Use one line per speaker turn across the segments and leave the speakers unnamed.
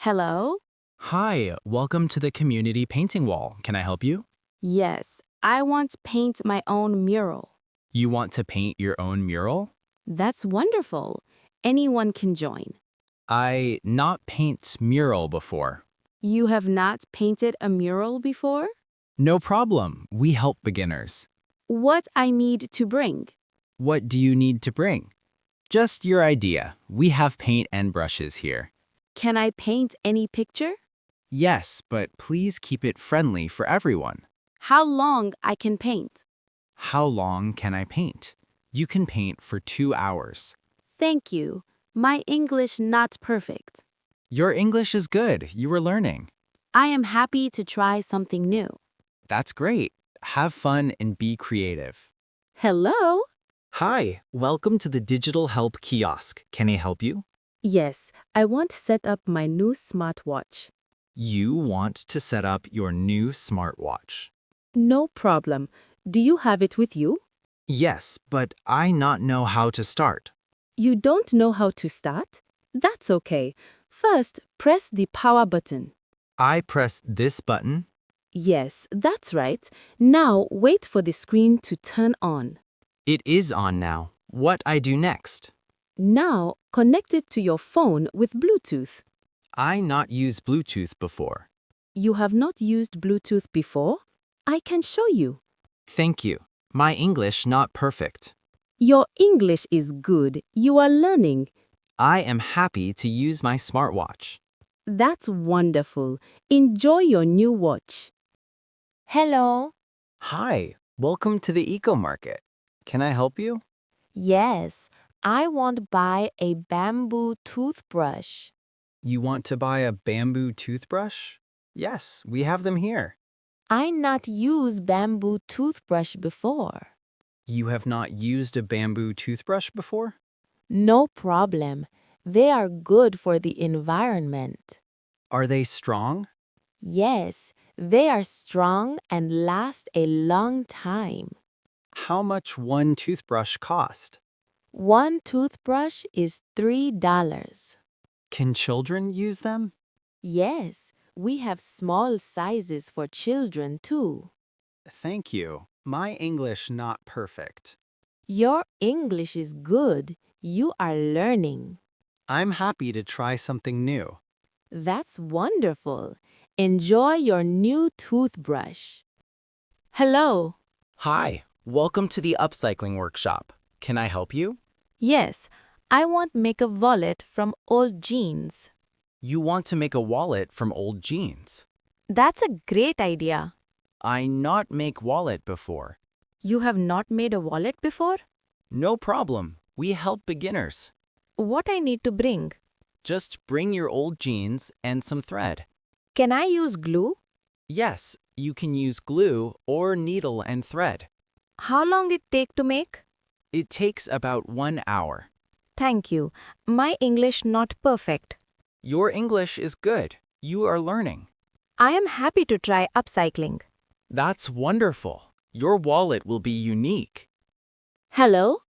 Hello?
Hi, welcome to the community painting wall. Can I help you?
Yes, I want to paint my own mural.
You want to paint your own mural?
That's wonderful. Anyone can join.
I not paint mural before.
You have not painted a mural before?
No problem. We help beginners.
What I need to bring?
What do you need to bring? Just your idea. We have paint and brushes here.
Can I paint any picture?
Yes, but please keep it friendly for everyone.
How long I can paint?
How long can I paint? You can paint for 2 hours.
Thank you. My English not perfect.
Your English is good. You are learning.
I am happy to try something new.
That's great. Have fun and be creative.
Hello?
Hi, welcome to the Digital Help Kiosk. Can I help you?
Yes, I want to set up my new smartwatch.
You want to set up your new smartwatch.
No problem. Do you have it with you?
Yes, but I not know how to start.
You don't know how to start? That's okay. First, press the power button.
I press this button.
Yes, that's right. Now wait for the screen to turn on.
It is on now. What I do next?
Now connect it to your phone with Bluetooth.
I not use Bluetooth before.
You have not used Bluetooth before? I can show you.
Thank you. My English not perfect.
Your English is good. You are learning.
I am happy to use my smartwatch.
That's wonderful. Enjoy your new watch. Hello.
Hi, welcome to the Eco Market. Can I help you?
Yes, I want to buy a bamboo toothbrush.
You want to buy a bamboo toothbrush? Yes, we have them here.
I not use bamboo toothbrush before.
You have not used a bamboo toothbrush before?
No problem. They are good for the environment.
Are they strong?
Yes, they are strong and last a long time.
How much one toothbrush cost?
One toothbrush is $3.
Can children use them?
Yes, we have small sizes for children too.
Thank you. My English not perfect.
Your English is good. You are learning.
I'm happy to try something new.
That's wonderful. Enjoy your new toothbrush. Hello.
Hi, welcome to the upcycling workshop. Can I help you?
Yes, I want to make a wallet from old jeans.
You want to make a wallet from old jeans.
That's a great idea.
I not make wallet before.
You have not made a wallet before?
No problem. We help beginners.
What I need to bring?
Just bring your old jeans and some thread.
Can I use glue?
Yes, you can use glue or needle and thread.
How long it take to make?
It takes about 1 hour.
Thank you. My English not perfect.
Your English is good. You are learning.
I am happy to try upcycling.
That's wonderful. Your wallet will be unique.
Hello?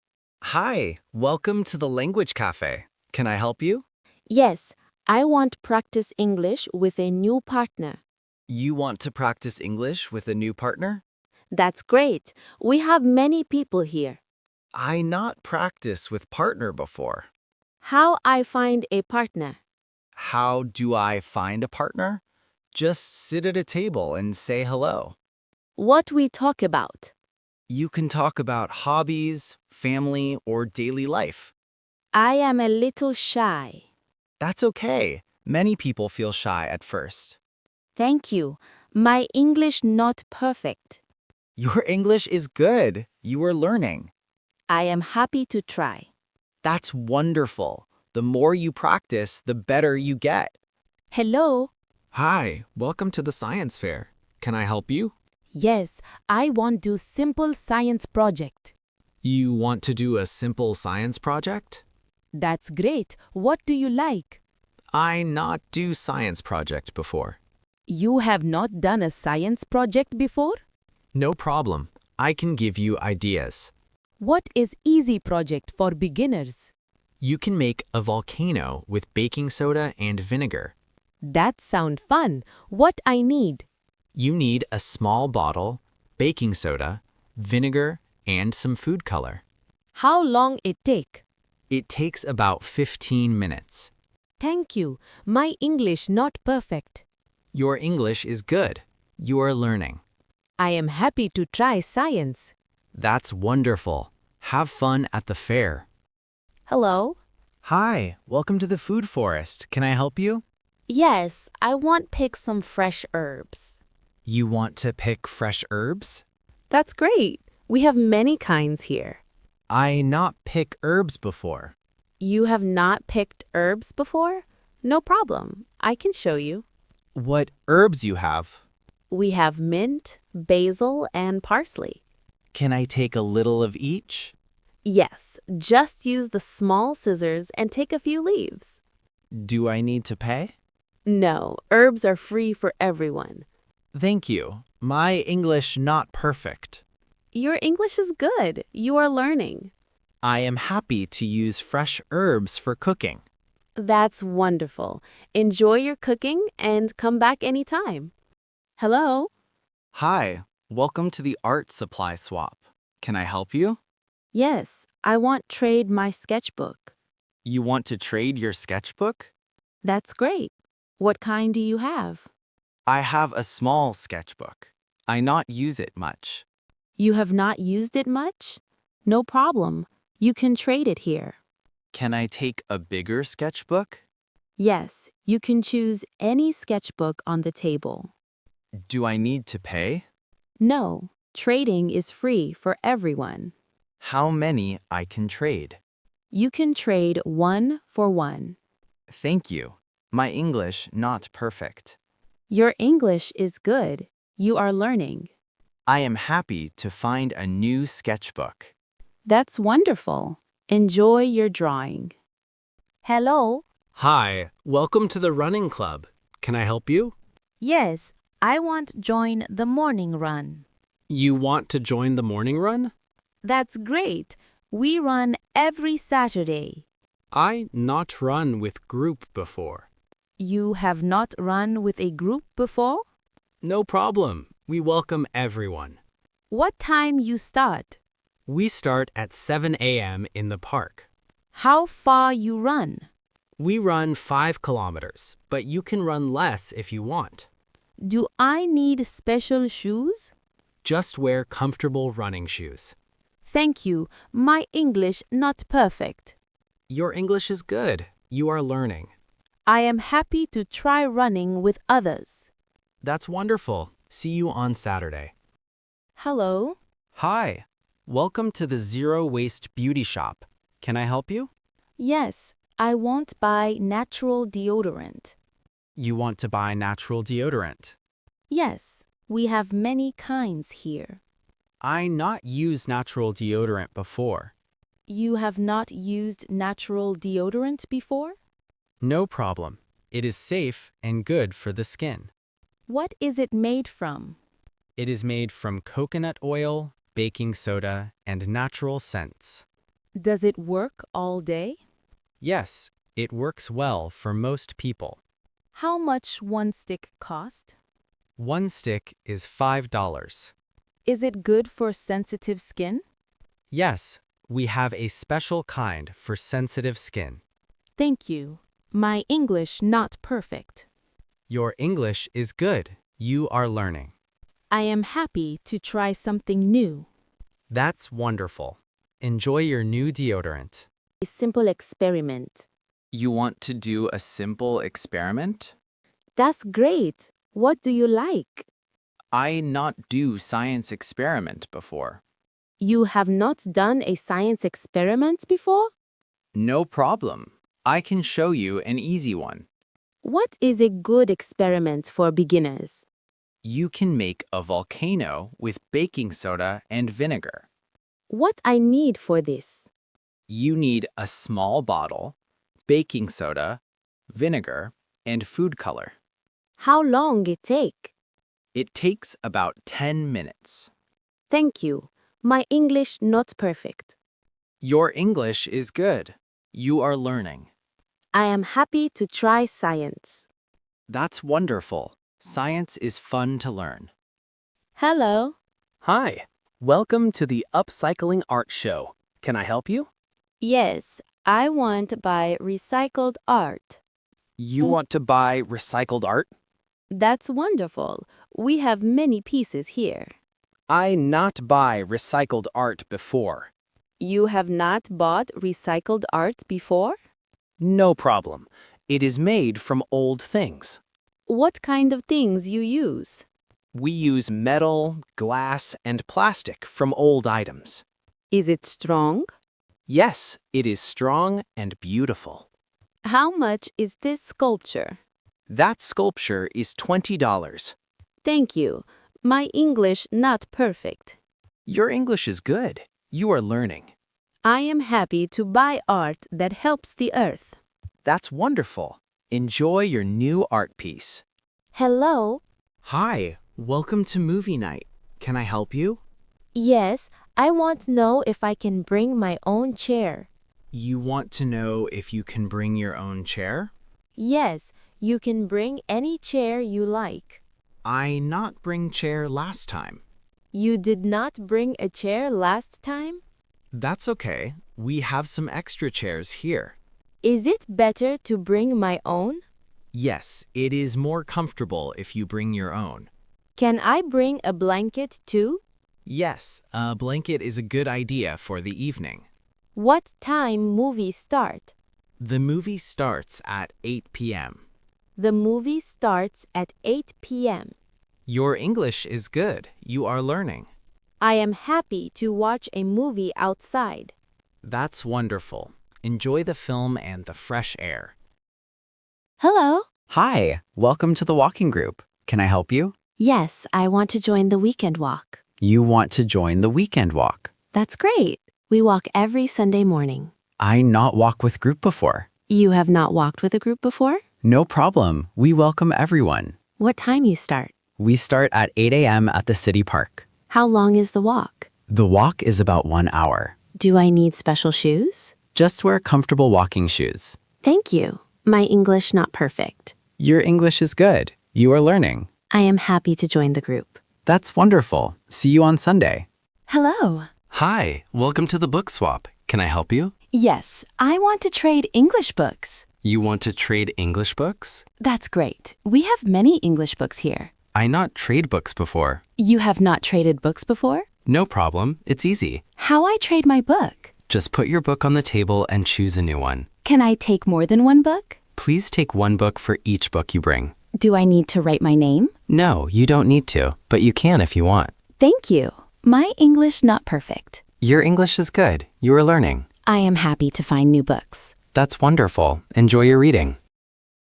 Hi, welcome to the Language Cafe. Can I help you?
Yes, I want to practice English with a new partner.
You want to practice English with a new partner?
That's great. We have many people here.
I not practice with partner before.
How I find a partner?
How do I find a partner? Just sit at a table and say hello.
What we talk about?
You can talk about hobbies, family, or daily life.
I am a little shy.
That's okay. Many people feel shy at first.
Thank you. My English not perfect.
Your English is good. You are learning.
I am happy to try.
That's wonderful. The more you practice, the better you get.
Hello?
Hi, welcome to the science fair. Can I help you?
Yes, I want to do simple science project.
You want to do a simple science project?
That's great. What do you like?
I not do science project before.
You have not done a science project before?
No problem. I can give you ideas.
What is easy project for beginners?
You can make a volcano with baking soda and vinegar.
That sound fun. What I need?
You need a small bottle, baking soda, vinegar, and some food color.
How long it take?
It takes about 15 minutes.
Thank you. My English not perfect.
Your English is good. You are learning.
I am happy to try science.
That's wonderful. Have fun at the fair.
Hello?
Hi, welcome to the Food Forest. Can I help you?
Yes, I want pick some fresh herbs.
You want to pick fresh herbs?
That's great. We have many kinds here.
I not pick herbs before.
You have not picked herbs before? No problem. I can show you.
What herbs you have?
We have mint, basil, and parsley.
Can I take a little of each?
Yes, just use the small scissors and take a few leaves.
Do I need to pay?
No, herbs are free for everyone.
Thank you. My English not perfect.
Your English is good. You are learning.
I am happy to use fresh herbs for cooking.
That's wonderful. Enjoy your cooking and come back anytime. Hello?
Hi, welcome to the art supply swap. Can I help you?
Yes, I want trade my sketchbook.
You want to trade your sketchbook?
That's great. What kind do you have?
I have a small sketchbook. I not use it much.
You have not used it much? No problem. You can trade it here.
Can I take a bigger sketchbook?
Yes, you can choose any sketchbook on the table.
Do I need to pay?
No, trading is free for everyone.
How many I can trade?
You can trade 1 for 1.
Thank you. My English not perfect.
Your English is good. You are learning.
I am happy to find a new sketchbook.
That's wonderful. Enjoy your drawing.
Hello?
Hi, welcome to the running club. Can I help you?
Yes, I want join the morning run.
You want to join the morning run?
That's great. We run every Saturday.
I not run with group before.
You have not run with a group before?
No problem. We welcome everyone.
What time you start?
We start at 7 a.m. in the park.
How far you run?
We run 5 kilometers, but you can run less if you want.
Do I need special shoes?
Just wear comfortable running shoes.
Thank you. My English not perfect.
Your English is good. You are learning.
I am happy to try running with others.
That's wonderful. See you on Saturday.
Hello?
Hi, welcome to the Zero Waste Beauty Shop. Can I help you?
Yes, I want buy natural deodorant.
You want to buy natural deodorant.
Yes, we have many kinds here.
I not use natural deodorant before.
You have not used natural deodorant before?
No problem. It is safe and good for the skin.
What is it made from?
It is made from coconut oil, baking soda, and natural scents.
Does it work all day?
Yes, it works well for most people.
How much one stick cost?
One stick is $5.
Is it good for sensitive skin?
Yes, we have a special kind for sensitive skin.
Thank you. My English not perfect.
Your English is good. You are learning.
I am happy to try something new.
That's wonderful. Enjoy your new deodorant.
A simple experiment.
You want to do a simple experiment?
That's great. What do you like?
I not do science experiment before.
You have not done a science experiment before?
No problem. I can show you an easy one.
What is a good experiment for beginners?
You can make a volcano with baking soda and vinegar.
What I need for this?
You need a small bottle, baking soda, vinegar, and food color.
How long it take?
It takes about 10 minutes.
Thank you. My English not perfect.
Your English is good. You are learning.
I am happy to try science.
That's wonderful. Science is fun to learn.
Hello.
Hi, welcome to the Upcycling Art Show. Can I help you?
Yes, I want to buy recycled art.
You want to buy recycled art?
That's wonderful. We have many pieces here.
I not buy recycled art before.
You have not bought recycled art before?
No problem. It is made from old things.
What kind of things you use?
We use metal, glass, and plastic from old items.
Is it strong?
Yes, it is strong and beautiful.
How much is this sculpture?
That sculpture is $20.
Thank you. My English not perfect.
Your English is good. You are learning.
I am happy to buy art that helps the earth.
That's wonderful. Enjoy your new art piece.
Hello?
Hi, welcome to movie night. Can I help you?
Yes, I want to know if I can bring my own chair.
You want to know if you can bring your own chair?
Yes, you can bring any chair you like.
I not bring chair last time.
You did not bring a chair last time?
That's okay. We have some extra chairs here.
Is it better to bring my own?
Yes, it is more comfortable if you bring your own.
Can I bring a blanket too?
Yes, a blanket is a good idea for the evening.
What time movie start?
The movie starts at 8 p.m.
The movie starts at 8 p.m.
Your English is good. You are learning.
I am happy to watch a movie outside.
That's wonderful. Enjoy the film and the fresh air.
Hello?
Hi, welcome to the walking group. Can I help you?
Yes, I want to join the weekend walk.
You want to join the weekend walk.
That's great. We walk every Sunday morning.
I not walk with group before.
You have not walked with a group before?
No problem. We welcome everyone.
What time you start?
We start at 8 a.m. at the city park.
How long is the walk?
The walk is about 1 hour.
Do I need special shoes?
Just wear comfortable walking shoes.
Thank you. My English not perfect.
Your English is good. You are learning.
I am happy to join the group.
That's wonderful. See you on Sunday.
Hello.
Hi, welcome to the book swap. Can I help you?
Yes, I want to trade English books.
You want to trade English books?
That's great. We have many English books here.
I not trade books before.
You have not traded books before?
No problem, it's easy.
How I trade my book?
Just put your book on the table and choose a new one.
Can I take more than one book?
Please take one book for each book you bring.
Do I need to write my name?
No, you don't need to, but you can if you want.
Thank you. My English not perfect.
Your English is good. You are learning.
I am happy to find new books.
That's wonderful. Enjoy your reading.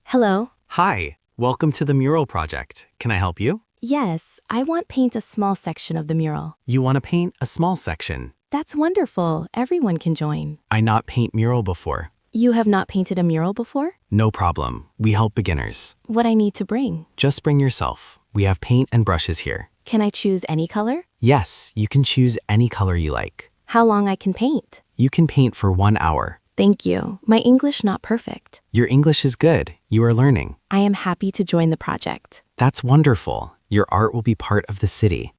Hello.
Hi, welcome to the mural project. Can I help you?
Yes, I want paint a small section of the mural.
You want to paint a small section.
That's wonderful. Everyone can join.
I not paint mural before.
You have not painted a mural before?
No problem. We help beginners.
What I need to bring?
Just bring yourself. We have paint and brushes here.
Can I choose any color?
Yes, you can choose any color you like.
How long I can paint?
You can paint for 1 hour.
Thank you. My English not perfect.
Your English is good. You are learning.
I am happy to join the project.
That's wonderful. Your art will be part of the city.